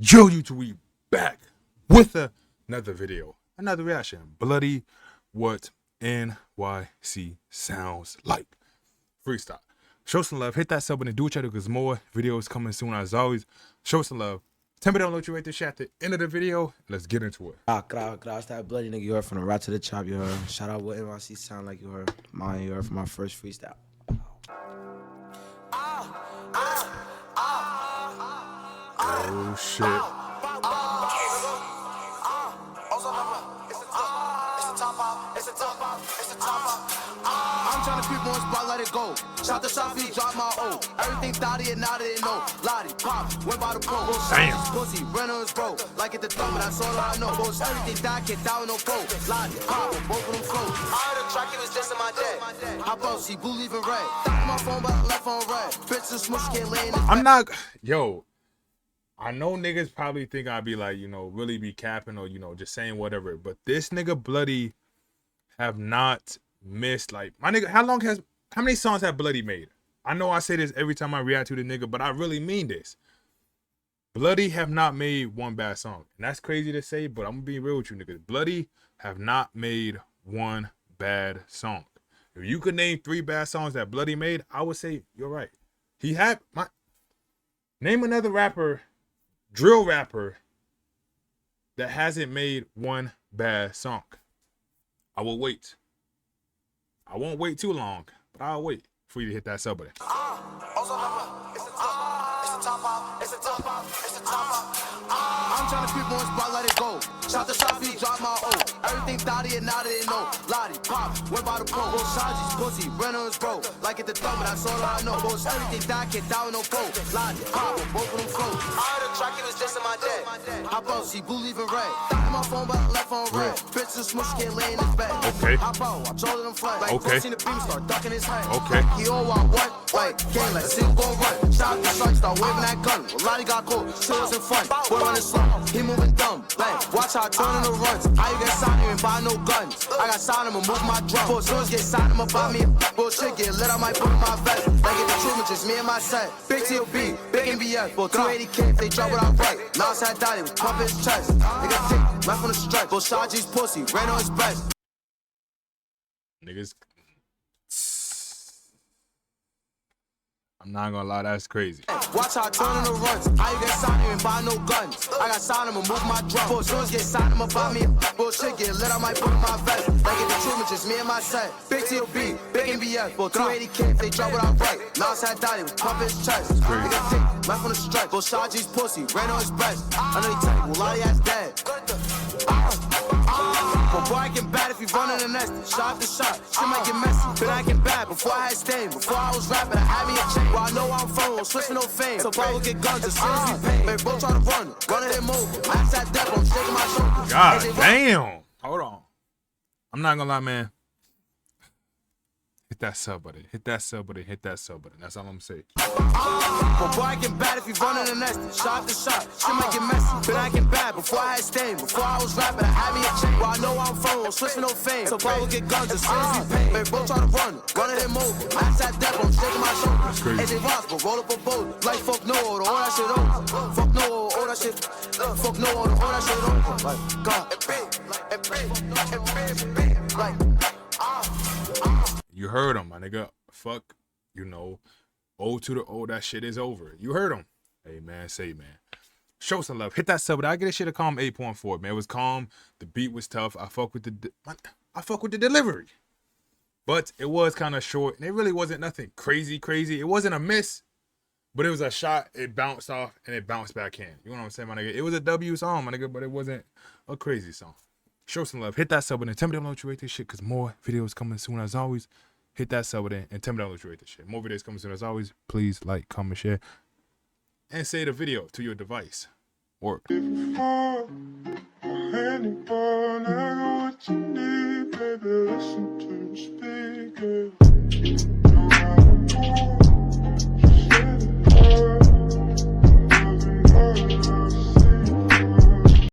Yo, YouTube, we back with another video, another reaction. Bloody, what NYC sounds like. Freestyle. Show some love. Hit that sub button. Do what you do because more videos coming soon. As always, show some love. Tell me down below what you rate this shit at the end of the video. Let's get into it. It's that bloody nigga you heard from the right to the chop, you heard. Shout out what NYC sound like, you heard. Mine, you heard from my first freestyle. Oh shit. I'm trying to creep on spot, let it go. Shot the shot, feet, drop my O. Everything thotty and now they know. Lottie, pop, went by the pro. Damn. Pussy, Renner's bro. Like it the thumb, that's all I know. Both everything die, can't die with no pro. Lottie, pop, both of them flow. I heard a track, it was just in my day. Hop out, see blue leaving red. Thought my phone, but left on red. Bitch, the smush can't lay in the I'm not, yo. I know niggas probably think I'd be like, you know, really be capping or, you know, just saying whatever. But this nigga Bloody have not missed, like, my nigga, how many songs have Bloody made? I know I say this every time I react to the nigga, but I really mean this. Bloody have not made one bad song. And that's crazy to say, but I'm gonna be real with you niggas. Bloody have not made one bad song. If you could name 3 bad songs that Bloody made, I would say you're right. He had name another rapper, drill rapper, that hasn't made one bad song. I will wait. I won't wait too long, but I'll wait for you to hit that sub button. I'm trying to creep on spot, let it go. Shot the shot, feet, drop my O. Everything thotty and now they know. Lottie, pop, went by the pro. Both Shaji's pussy, Renner's bro. Like it the thumb, that's all I know. Both everything die, can't die with no pro. Lottie, pop, both of them flow. I heard a track, it was just in my day. Hop out, see blue leaving red. Thought my phone, but left on red. Bitch, the smush can't lay in his bed. Okay. Hop out, I told him flat. Like, okay. Seen the beam start ducking his head. Okay. He all want what? Wait, can't let see who gon' run. Shot the strike, start waving that gun. Well, Lottie got cold, still wasn't fun. Boy running slow, he moving dumb. Bang, watch how I turn in the runs. How you get signed here and buy no guns? I got signed him and move my drum. Before swords get signed him about me. Bullshit get lit, I might put in my vest. Like it the truth, just me and my set. Big TOB, big NBS. Both 280K if they drop what I write. Now it's had died, it was pump his chest. Nigga tick, left on the stretch. Both Shaji's pussy, ran on his breast. Niggas, I'm not gonna lie, that's crazy. Watch how I turn in the runs. How you get signed here and buy no guns? I got signed him and move my drum. Before swords get signed him about me. Bullshit get lit, I might put in my vest. Like it the truth, just me and my set. Big TOB, big NBS. Both 280K if they drop what I write. Now it's had died, it was pump his chest. Nigga tick, left on the stretch. Both Shaji's pussy, ran on his breast. I know he tight, well Lottie ass dead. But boy, I can bad if you run in the nest. Shot after shot, shit might get messy. But I can bad before I had stain. Before I was rapping, I had me a chain. Well, I know I'm from, won't switch for no fame. So bro, we'll get guns as soon as we pay. Baby, both try to run him over. I sat death, I'm shaking my shoulders. God damn. Hold on. I'm not gonna lie, man. Hit that sub button. Hit that sub button. Hit that sub button. That's all I'm saying. But boy, I can bad if you run in the nest. Shot after shot, shit might get messy. But I can bad before I had stain. Before I was rapping, I had me a chain. Well, I know I'm from, won't switch for no fame. So bro, we'll get guns as soon as we pay. Baby, both try to run him over. I sat death, I'm shaking my shoulders. AJ Ross, but roll up a boat. Like fuck no, all that shit over. Fuck no, all that shit. Fuck no, all that shit over. Like God, You heard him, my nigga. Fuck, you know, O to the O, that shit is over. You heard him. Hey, man, say, man. Show some love. Hit that sub button. I get this shit a calm 8.4, man. It was calm. The beat was tough. I fuck with the delivery. But it was kind of short, and it really wasn't nothing crazy. It wasn't a miss, but it was a shot. It bounced off, and it bounced back in. You know what I'm saying, my nigga? It was a W song, my nigga, but it wasn't a crazy song. Show some love. Hit that sub button. Tell me down below what you rate this shit, because more videos coming soon. As always, hit that sub button and tell me down below what you rate this shit. More videos coming soon. As always, please like, comment, share, and save the video to your device. Work. What you need, baby, listen to me speak.